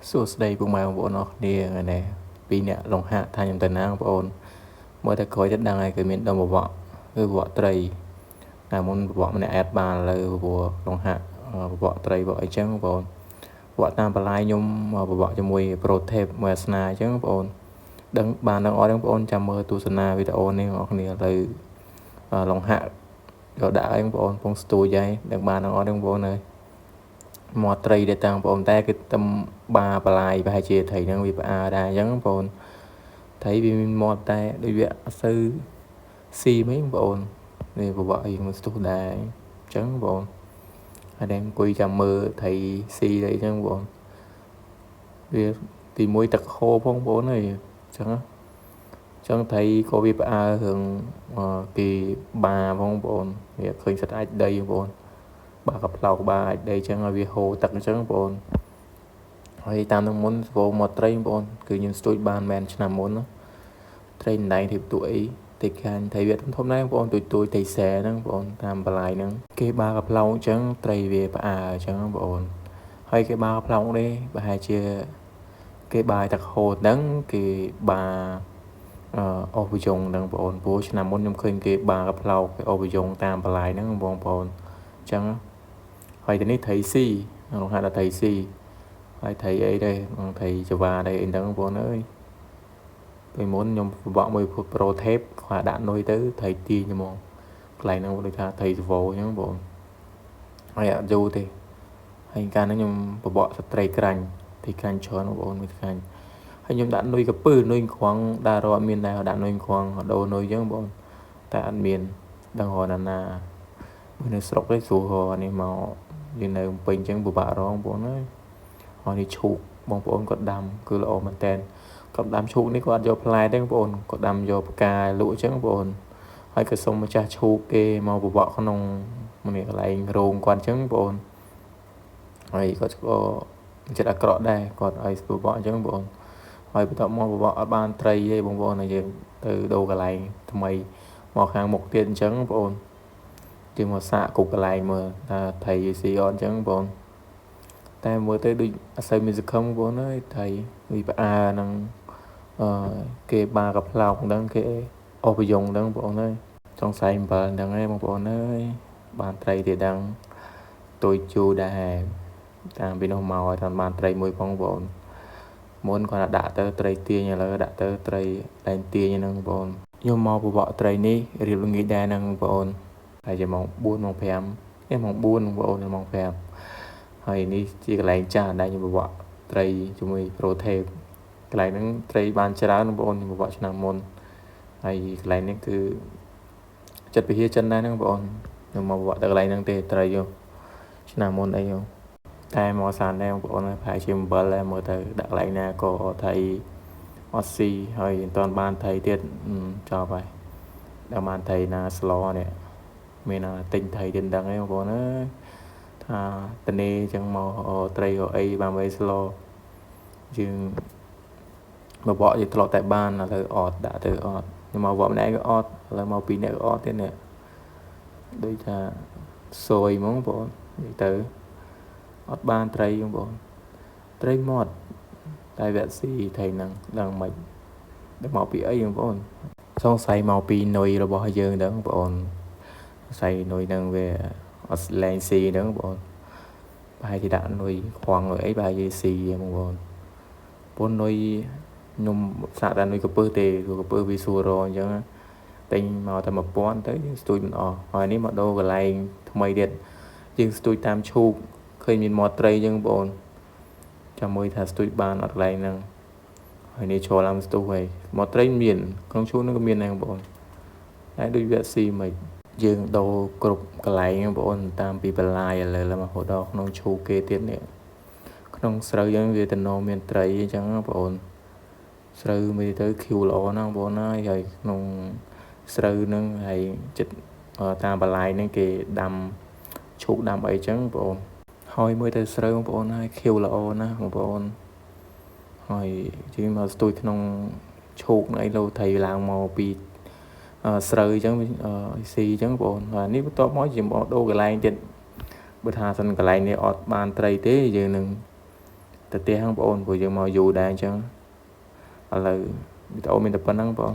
សួស្តីពុកម៉ែបងប្អូនអរគ្នាថ្ងៃនេះពីរអ្នកលងហាក់ថាខ្ញុំទៅណាបងប្អូនមើលតែក្រោយទៅដឹងហើយគឺមានដុំបវក់គឺបវក់ត្រីតែមុនបវក់ម្នាក់អែតបានលើព្រោះលងហាក់បវក់ត្រីបវក់អីចឹងបងប្អូនបវក់តាមបន្លាយខ្ញុំបវក់ជាមួយប្រូថេបមួយអាសនាអញ្ចឹងបងប្អូនដឹងបានដឹងអត់បងប្អូនចាំមើលទស្សនាវីដេអូនេះបងប្អូនឥឡូវលងហាក់យកដាក់ឲ្យបងប្អូនពងស្ទូចហើយដឹងបានដឹងអត់បងប្អូនអើយមាត់ត្រីដែលតាំងបងប្អូនតែគឺទំបាបន្លាយប្រហែលជាត្រីហ្នឹងវាផ្អើដែរអញ្ចឹងបងប្អូនត្រីវាមានមាត់តែដូចវាអត់សូវស៊ីហ្មងបងប្អូននេះពិបាកយើងស្ទុះដែរអញ្ចឹងបងប្អូនហើយតែអង្គុយចាំមើលត្រីស៊ីដែរអញ្ចឹងបងប្អូនវាទី1ទឹកហូរផងបងប្អូនអើយអញ្ចឹងត្រីក៏វាផ្អើរឿងគេបាផងបងប្អូនវាឃើញសត្វអាចដីបងប្អូនបាកផ្លោកបាអាចដីអញ្ចឹងឲ្យវាហូរទឹកអញ្ចឹងបងប្អូនហើយតាមនឹងមុនស្វោមកត្រីបងប្អូនគឺខ្ញុំស្ទូចបានមែនឆ្នាំមុនត្រីណៃរៀបទួអីតែខាញ់ត្រីវាធំដែរបងប្អូនទួយត្រីសែហ្នឹងបងប្អូនតាមបន្លាយហ្នឹងគេបាកផ្លោកអញ្ចឹងត្រីវាផ្អើអញ្ចឹងបងប្អូនហើយគេបាកផ្លោកនេះប្រហែលជាគេបាយទឹកហូរហ្នឹងគេបាអូបយងហ្នឹងបងប្អូនព្រោះឆ្នាំមុនខ្ញុំឃើញគេបាកផ្លោកគេអូបយងតាមបន្លាយហ្នឹងបងប្អូនអញ្ចឹងហើយទៅនេះត្រីស៊ីហៅថាត្រីស៊ីហើយត្រីអីដែរត្រីចវាដែរអីហ្នឹងបងប្អូនអើយពេលមុនខ្ញុំពិបាកមួយប្រូថេបគាត់ដាក់នុយទៅត្រីទាញហ្មងកន្លែងហ្នឹងដូចថាត្រីសវោអញ្ចឹងបងប្អូនហើយអត់យូរទេហើយកាលហ្នឹងខ្ញុំពិបាកសត្រីក្រាញ់ត្រីក្រាញ់ច្រើនបងប្អូនមួយក្រាញ់ហើយខ្ញុំដាក់នុយកពើនុយក្រងដែររត់មានដែរដាក់នុយក្រងដូរនុយអញ្ចឹងបងតែអត់មានដឹងរកណាមួយនៅស្រុកនេះស្រួលរកនេះមកយើងនៅពេញអញ្ចឹងពិបាករងបងប្អូនអើយហើយនេះឈូកបងប្អូនគាត់ដាំគឺល្អមែនតើគាត់ដាំឈូកនេះគាត់អត់យកផ្លែទេបងប្អូនគាត់ដាំយកផ្កាលក់អញ្ចឹងបងប្អូនហើយក៏សុំម្ចាស់ឈូកគេមកពិបាកក្នុងម្នាក់កន្លែងរោងគាត់អញ្ចឹងបងប្អូនហើយគាត់ក៏ចិត្តអាក្រក់ដែរគាត់ឲ្យពិបាកអញ្ចឹងបងប្អូនហើយបន្ទាប់មកពិបាកអត់បានត្រីទេបងប្អូនហើយយើងទៅដូរកន្លែងថ្មីមកខាងមុខទៀតអញ្ចឹងបងប្អូនជាមកសាកគុកកន្លែងមើលថាត្រីស៊ីអត់អញ្ចឹងបងប្អូនតែមើលទៅដូចអត់សូវមានសង្ឃឹមបងប្អូនអើយត្រីវាផ្អើនឹងគេបាកផ្លោកហ្នឹងគេអូបយងហ្នឹងបងប្អូនអើយសង្ស័យអំបិលហ្នឹងឯងបងប្អូនអើយបានត្រីទៀតដឹងទុយជូរដែរតាមពីនោះមកឲ្យបានត្រីមួយផងបងប្អូនមុនគាត់ដាក់ទៅត្រីទាញឥឡូវដាក់ទៅត្រីតែងទាញហ្នឹងបងប្អូនខ្ញុំមកពិបាកត្រីនេះរៀបល្ងាចដែរហ្នឹងបងប្អូនហើយជាម៉ោង4ម៉ោង5ម៉ោង4បងប្អូនម៉ោង5ហើយនេះជាកន្លែងចាស់ដែលខ្ញុំពិបាកត្រីជាមួយប្រូថេបកន្លែងហ្នឹងត្រីបានច្រើនបងប្អូនខ្ញុំពិបាកឆ្នាំមុនហើយកន្លែងនេះគឺចិត្តវិហារចិនដែរហ្នឹងបងប្អូនខ្ញុំមកពិបាកទៅកន្លែងហ្នឹងទេត្រីយកឆ្នាំមុនអីយកតែមកសានដែរបងប្អូនប្រហែលជាអំបិលដែរមើលទៅដាក់កន្លែងណាក៏ត្រីអត់ស៊ីហើយមិនទាន់បានត្រីទៀតចប់ហើយដល់បានត្រីណាស្លនេះមានទិញត្រីទៀតដឹងទេបងប្អូនអើយថាតនេអញ្ចឹងមកត្រីក៏អីបានបីស្លយើងបបកយើងធ្លាប់តែបានឥឡូវអត់ដាក់ទៅអត់ខ្ញុំមកវត្តម្នាក់ក៏អត់ឥឡូវមកពីរនាក់ក៏អត់ទៀតនេះដូចថាសួយហ្មងបងប្អូននិយាយទៅអត់បានត្រីបងប្អូនត្រីមាត់តែវាស៊ីត្រីហ្នឹងដឹងមិនដឹងមកពីអីបងប្អូនសង្ស័យមកពីនុយរបស់យើងហ្នឹងបងប្អូនសង្ស័យនុយហ្នឹងវាអត់លែងស៊ីហ្នឹងបងប្អូនប្រហែលជាដាក់នុយខ្វងអីប្រហែលជាស៊ីបងប្អូនប៉ុននុយខ្ញុំសាកតែនុយកពើទេព្រោះកពើវាសួររអញ្ចឹងទិញមកតែ1000ទៅយើងស្ទួយមិនអស់ហើយនេះមកដូរកន្លែងថ្មីទៀតយើងស្ទួយតាមឈូកឃើញមានមាត់ត្រីអញ្ចឹងបងប្អូនចាំមើលថាស្ទួយបានអត់កន្លែងហ្នឹងហើយនេះឈរឡើងស្ទុះហើយមាត់ត្រីមានក្នុងឈូកហ្នឹងក៏មានដែរបងប្អូនតែដូចវាស៊ីមិនយើងដូរគ្រប់កន្លែងបងប្អូនតាមពីបន្លាយឥឡូវមករហូតដល់ក្នុងឈូកគេទៀតនេះក្នុងស្រូវអញ្ចឹងវាតំណមានត្រីអញ្ចឹងបងប្អូនស្រូវមើលទៅឃ្យូល្អណាស់បងប្អូនហើយក្នុងស្រូវហ្នឹងហើយចិត្តតាមបន្លាយហ្នឹងគេដាំឈូកដាំអីចឹងបងប្អូនហើយមើលទៅស្រូវបងប្អូនហើយឃ្យូល្អណាស់បងប្អូនហើយជិះមកស្ទួយក្នុងឈូកអីលោត្រីឡើងមកពីស្រូវអញ្ចឹងស៊ីអញ្ចឹងបងប្អូនហើយនេះបន្ទាប់មកជាមកដូរកន្លែងទៀតបើថាសិនកន្លែងនេះអត់បានត្រីទេយើងនឹង ទៅផ្ទះហ្នឹងបងអូនព្រោះយើងមកយូរដែរអញ្ចឹងឥឡូវវីដេអូមានតែប៉ុណ្្នឹងបង